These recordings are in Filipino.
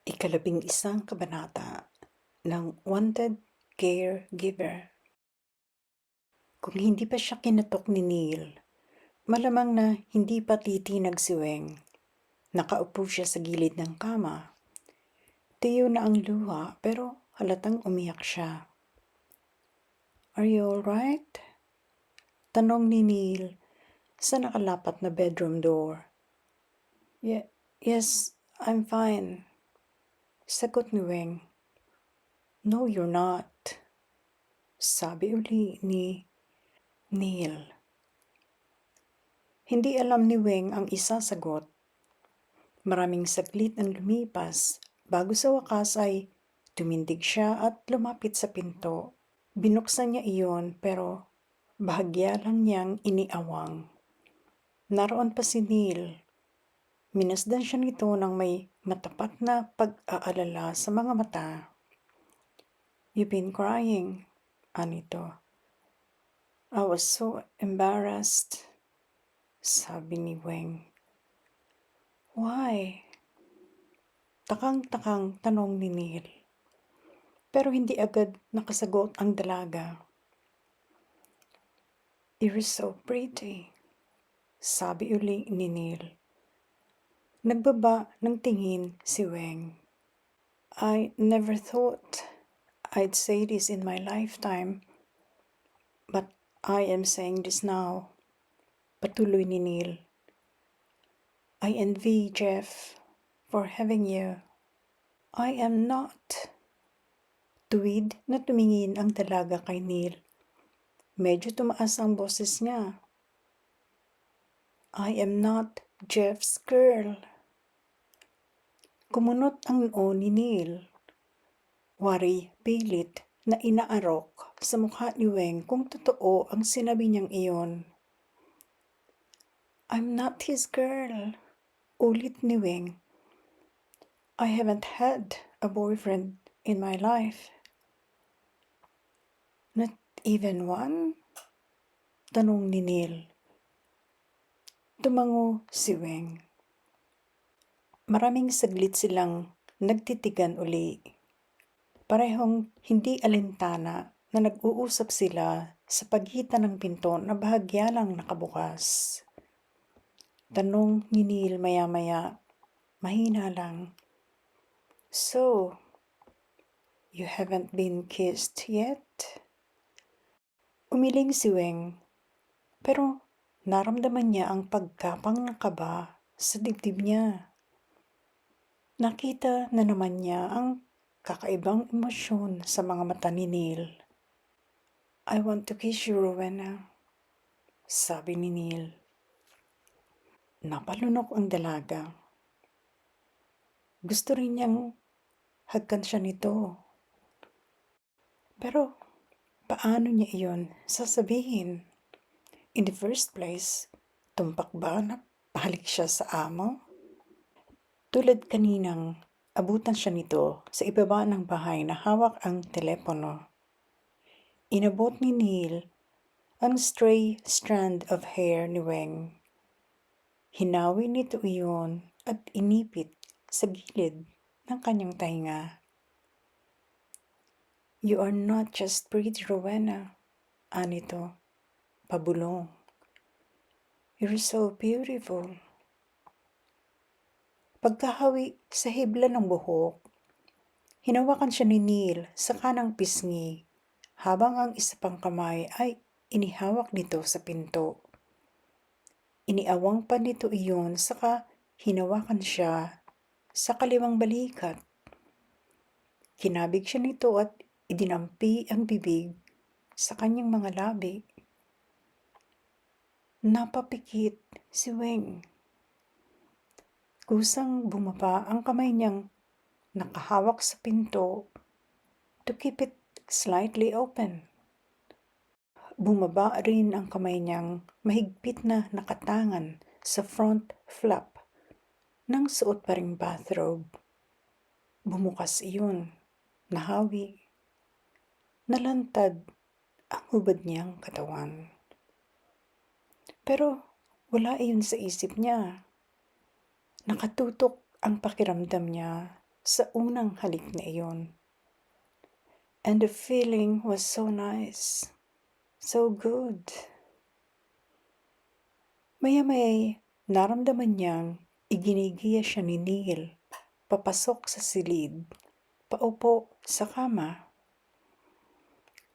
Ikalabing-isang kabanata ng Wanted Caregiver. Kung hindi pa siya kinatok ni Neil, malamang na hindi pa titinag si Weng. Nakaupo siya sa gilid ng kama. Tiyo na ang luha pero halatang umiyak siya. "Are you alright?" Tanong ni Neil sa nakalapat na bedroom door. Yes, I'm fine," sagot ni Weng. "No, you're not," sabi uli ni Neil. Hindi alam ni Weng ang isasagot. Maraming saglit ang lumipas bago sa wakas ay tumindig siya at lumapit sa pinto. Binuksan niya iyon pero bahagya lang niyang iniawang. Naroon pa si Neil. Minasdan siya nito ng may matapat na pag-aalala sa mga mata. "You've been crying," anito. "I was so embarrassed," sabi ni Weng. "Why?" Takang-takang tanong ni Neil. Pero hindi agad nakasagot ang dalaga. "You're so pretty," sabi uli ni Neil. Nagbaba ng tingin si Weng. "I never thought I'd say this in my lifetime, but I am saying this now," patuloy ni Neil. "I envy Jeff for having you." "I am not." Tuwid na tumingin ang dalaga kay Neil. Medyo tumaas ang boses niya. "I am not Jeff's girl." Kumunot ang noo ni Neil. Wari pilit na inaarok sa mukha ni Weng kung totoo ang sinabi niyang iyon. "I'm not his girl," ulit ni Weng. "I haven't had a boyfriend in my life." "Not even one?" tanong ni Neil. Tumango si Weng. Maraming saglit silang nagtitigan uli. Parehong hindi alintana na nag-uusap sila sa pagitan ng pinto na bahagya lang nakabukas. Tanong ni Neil maya-maya, mahina lang, "So, you haven't been kissed yet?" Umiling si Weng, pero naramdaman niya ang pagkapang ng kaba sa dibdib niya. Nakita na naman niya ang kakaibang emosyon sa mga mata ni Neil. "I want to kiss you, Rowena," sabi ni Neil. Napalunok ang dalaga. Gusto rin niyang hagkan siya nito. Pero paano niya iyon sasabihin? In the first place, tumpak ba na pahalik siya sa amo? Tulad kaninang abutan siya nito sa ibaba ng bahay na hawak ang telepono. Inabot ni Neil ang stray strand of hair ni Weng. Hinawi nito iyon at inipit sa gilid ng kanyang tainga. "You are not just pretty, Rowena," anito, pabulong. "You're so beautiful." Pagkahawi sa hibla ng buhok, hinawakan siya ni Neil sa kanang pisngi habang ang isa pang kamay ay inihawak nito sa pinto. Iniawang pa nito iyon saka hinawakan siya sa kaliwang balikat. Kinabig siya nito at idinampi ang bibig sa kanyang mga labi. Napapikit si Weng. Kusang bumaba ang kamay niyang nakahawak sa pinto to keep it slightly open. Bumaba rin ang kamay niyang mahigpit na nakatangan sa front flap ng suot pa ring bathrobe. Bumukas iyon, nahawi, nalantad ang hubad niyang katawan. Pero wala iyon sa isip niya. Nakatutok ang pakiramdam niya sa unang halik na iyon. And the feeling was so nice, so good. Maya-maya'y naramdaman niyang iginigiya siya ni Neil, papasok sa silid, paupo sa kama.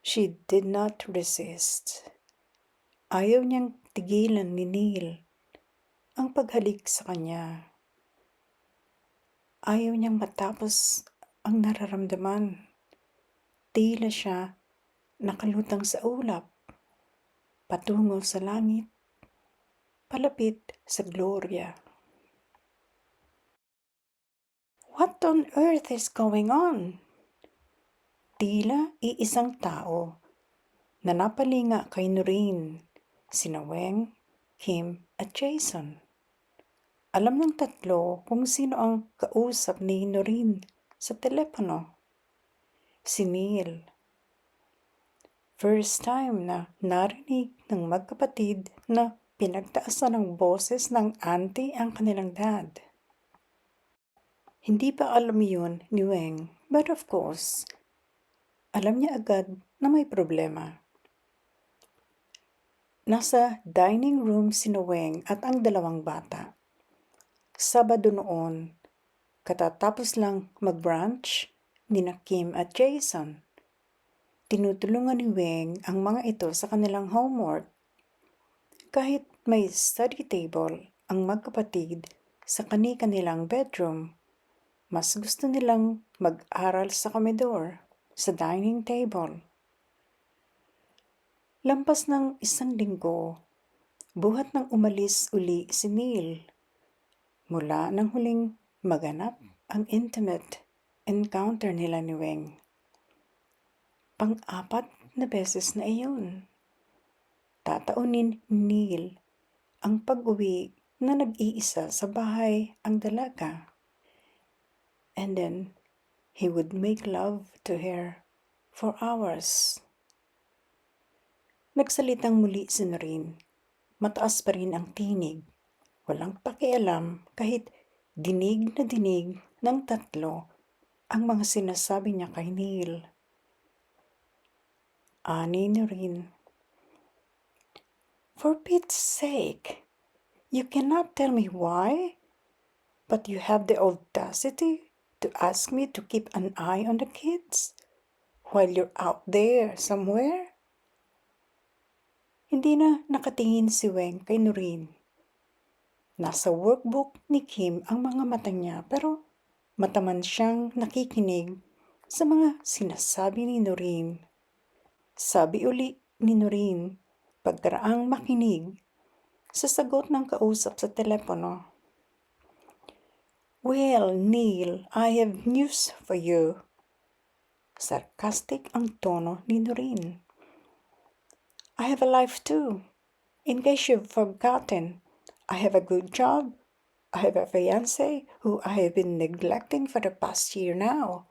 She did not resist. Ayaw niyang tigilan ni Neil ang paghalik sa kanya. Ayaw niyang matapos ang nararamdaman. Tila siya nakalutang sa ulap, patungo sa langit, palapit sa Gloria. What on earth is going on? Tila iisang tao na napalinga kay Noreen, sina Weng, Kim at Jason. Alam ng tatlo kung sino ang kausap ni Noreen sa telepono. Si Neil. First time na narinig ng magkapatid na pinagtaasan ng boses ng auntie ang kanilang dad. Hindi pa alam yun ni Weng, but of course, alam niya agad na may problema. Nasa dining room si Weng at ang dalawang bata. Sabado noon, katatapos lang mag-brunch nina Kim at Jason. Tinutulungan ni Weng ang mga ito sa kanilang homework. Kahit may study table ang magkapatid sa kani-kanilang bedroom, mas gusto nilang mag-aral sa komedor, sa dining table. Lampas ng isang linggo, buhat nang umalis uli si Neil. Mula nang huling maganap ang intimate encounter nila ni Weng. Pang-apat na beses na iyon. Tataunin ni Neil ang pag-uwi na nag-iisa sa bahay ang dalaga. And then, he would make love to her for hours. Nagsalitang muli si Noreen. Mataas pa rin ang tinig. Walang pakialam kahit dinig na dinig ng tatlo ang mga sinasabi niya kay Neil. Ani Noreen. For Pete's sake, you cannot tell me why, but you have the audacity to ask me to keep an eye on the kids while you're out there somewhere? Hindi na nakatingin si Weng kay Noreen. Nasa workbook ni Kim ang mga mata niya pero mataman siyang nakikinig sa mga sinasabi ni Noreen. Sabi uli ni Noreen pagkaraang makinig sa sagot ng kausap sa telepono. Well, Neil, I have news for you. Sarcastic ang tono ni Noreen. I have a life too. In case you've forgotten, I have a good job. I have a fiancé who I have been neglecting for the past year now.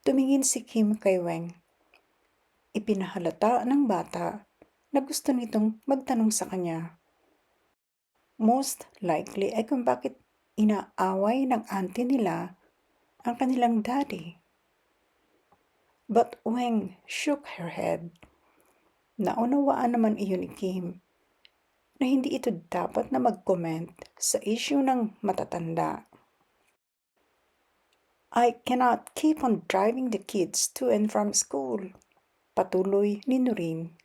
Tumingin si Kim kay Weng. Ipinahalata ng bata na gusto nitong magtanong sa kanya. Most likely ay kung bakit inaaway ng auntie nila ang kanilang daddy. But Weng shook her head. Naunawaan naman iyon ni Kim na hindi ito dapat na mag-comment sa issue ng matatanda. I cannot keep on driving the kids to and from school, patuloy ni Noreen.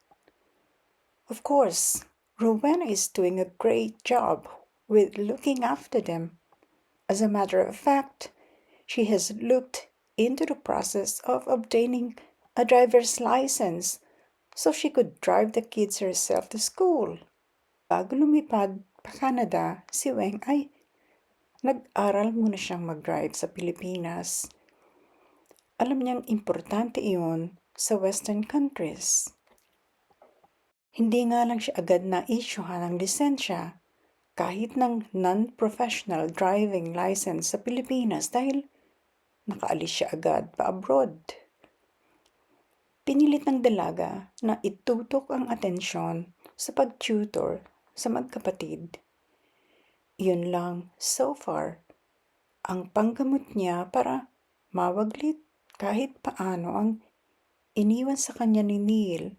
Of course, Rowena is doing a great job with looking after them. As a matter of fact, she has looked into the process of obtaining a driver's license so she could drive the kids herself to school. Bago lumipad pa Canada, si Weng ay nag-aral muna siyang mag-drive sa Pilipinas. Alam niyang importante iyon sa Western countries. Hindi nga lang siya agad na isyuhan ng lisensya kahit ng non-professional driving license sa Pilipinas dahil nakaalis siya agad pa abroad. Pinilit ng dalaga na itutok ang atensyon sa pag-tutor sa magkapatid. Iyon lang, so far, ang panggamot niya para mawaglit kahit paano ang iniwan sa kanya ni Neil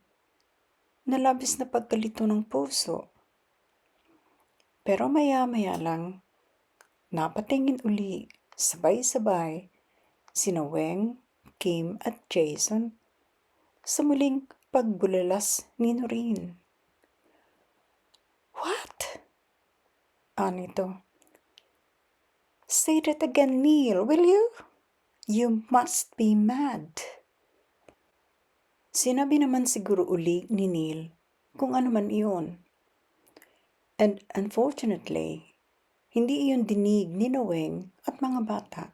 na labis na pagkalito ng puso. Pero maya-maya lang, napatingin uli sabay-sabay sina Weng, Kim at Jason sa muling pagbulalas ni Noreen. What? Anito. Say that again, Neil, will you? You must be mad. Sinabi naman siguro uli ni Neil kung ano man iyon. And unfortunately, hindi iyon dinig ni Weng at mga bata.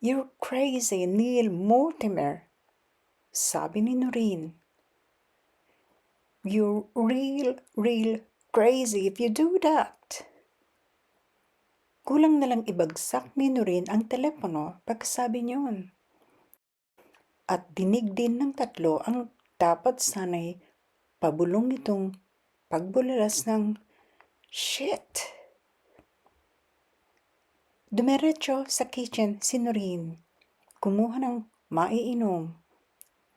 You're crazy, Neil Mortimer, sabi ni Noreen. You're real crazy if you do that. Kulang na lang ibagsak ni Noreen ang telepono pagkasabi niyon. At dinig din ng tatlo ang dapat sana'y pabulong nitong pagbulalas ng shit. Dumiretso sa kitchen si Noreen. Kumuha ng maiinom.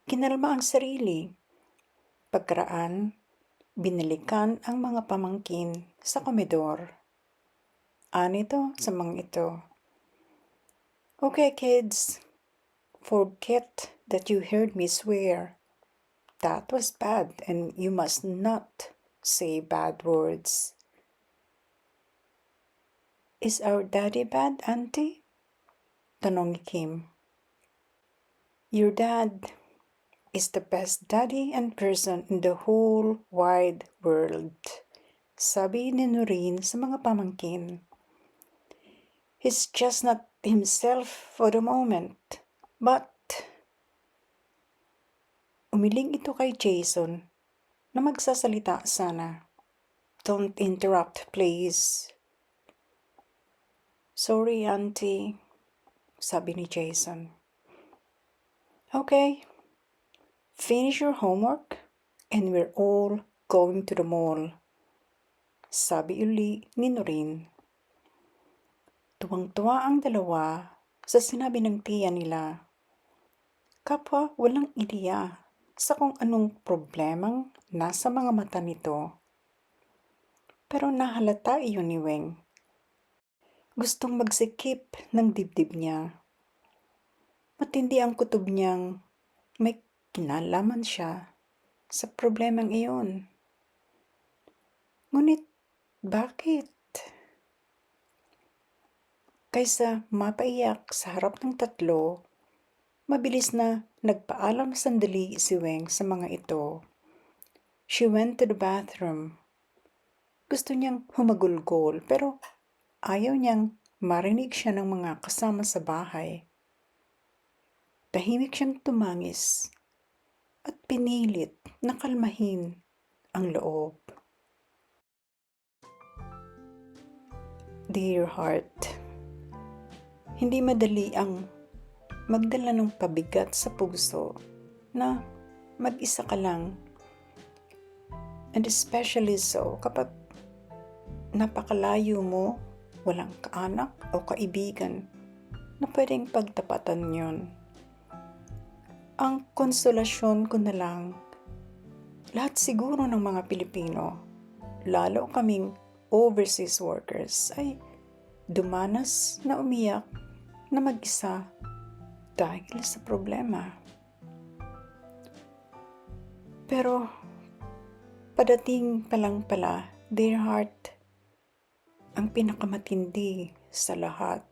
Kinalma ang sarili. Pagkaraan, binalikan ang mga pamangkin sa komedor. Anito sa mga ito. Okay kids, forget that you heard me swear. That was bad and you must not say bad words. Is our daddy bad, Auntie? Tanong ni Kim. Your dad is the best daddy and person in the whole wide world, sabi ni Noreen sa mga pamangkin. He's just not himself for the moment, but umiling ito kay Jason na magsasalita sana. Don't interrupt, please. Sorry, Auntie, sabi ni Jason. Okay, finish your homework and we're all going to the mall, sabi uli ni Noreen. Tuwang-tuwa ang dalawa sa sinabi ng tiya nila. Kapwa walang ideya sa kung anong problemang nasa mga mata nito. Pero nahalata iyon ni Weng. Gustong magsikip ng dibdib niya. Matindi ang kutob niyang may kinalaman siya sa problemang iyon. Ngunit bakit? Kaysa mapaiyak sa harap ng tatlo, mabilis na nagpaalam sandali si Weng sa mga ito. She went to the bathroom. Gusto niyang humagulgol pero ayaw niyang marinig siya ng mga kasama sa bahay. Tahimik siyang tumangis at pinilit na kalmahin ang loob. Dear heart, hindi madali ang magdala ng pabigat sa puso na mag-isa ka lang. And especially so kapag napakalayo mo, walang kaanak o kaibigan na pwedeng pagtapatan yon. Ang konsolasyon ko na lang, lahat siguro ng mga Pilipino, lalo kaming overseas workers, ay dumanas na umiyak na mag-isa dahil sa problema. Pero padating pa lang pala, dear heart, ang pinakamatindi sa lahat.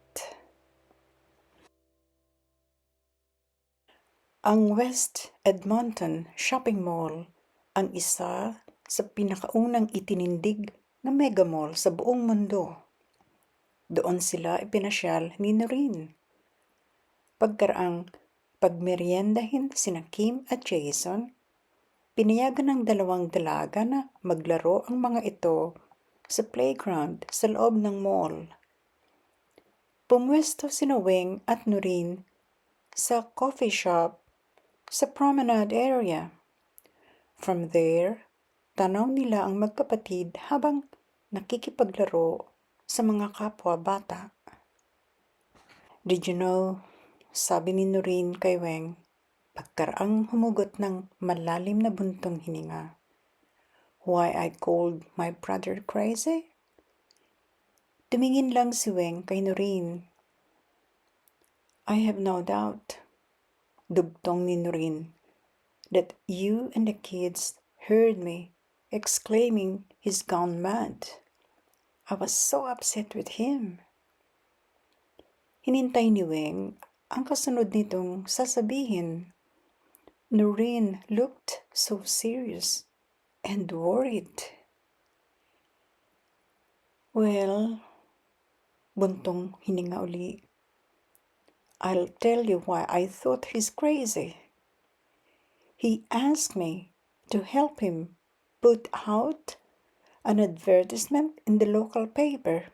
Ang West Edmonton Shopping Mall ang isa sa pinakaunang itinindig na mega mall sa buong mundo. Doon sila ipinasyal ni Noreen. Pagkaraang pagmeryendahin sina Kim at Jason, pinayagan ng dalawang dalaga na maglaro ang mga ito sa playground sa loob ng mall. Pumwesto sina Weng at Noreen sa coffee shop sa promenade area. From there, tanaw nila ang magkapatid habang nakikipaglaro sa mga kapwa bata. Did you know, sabi ni Noreen kay Weng, pagkaraang humugot ng malalim na buntong hininga, why I called my brother crazy? Tumingin lang si Weng kay Noreen. I have no doubt, dugtong ni Noreen, that you and the kids heard me exclaiming he's gone mad. I was so upset with him. Hinintay ni Weng ang kasunod nitong sasabihin. Noreen looked so serious and worried. Well, buntong hininga uli. I'll tell you why I thought he's crazy. He asked me to help him put out an advertisement in the local paper.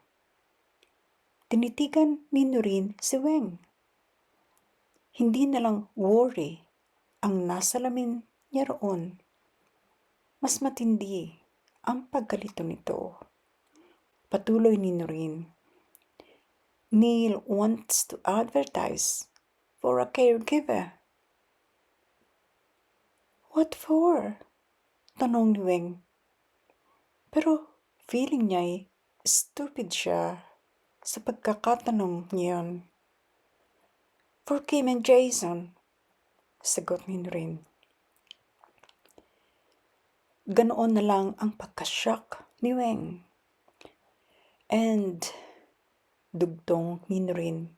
Tinitigan ni Noreen si Weng. Hindi na lang worry ang nasa lamin niya roon. Mas matindi ang pagkalito nito. Patuloy ni Noreen. Neil wants to advertise for a caregiver. What for? Tanong ni Weng. Pero feeling niya stupid siya sa pagkakatanong niyon. For Kim and Jason, sagot ni Noreen. Ganoon na lang ang pagkashock ni Weng. And, dugtong ni Noreen,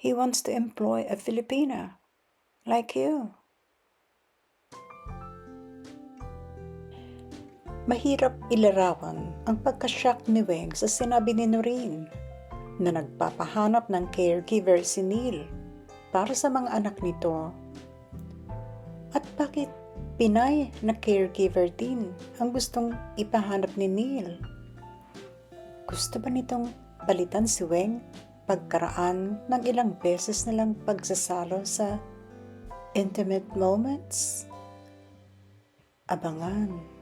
he wants to employ a Filipina like you. Mahirap ilarawan ang pagkashock ni Weng sa sinabi ni Noreen na nagpapahanap ng caregiver si Neil para sa mga anak nito. At bakit Pinay na caregiver din ang gustong ipahanap ni Neil? Gusto ba nitong palitan si Weng pagkaraan ng ilang beses nilang pagsasalo sa intimate moments? Abangan.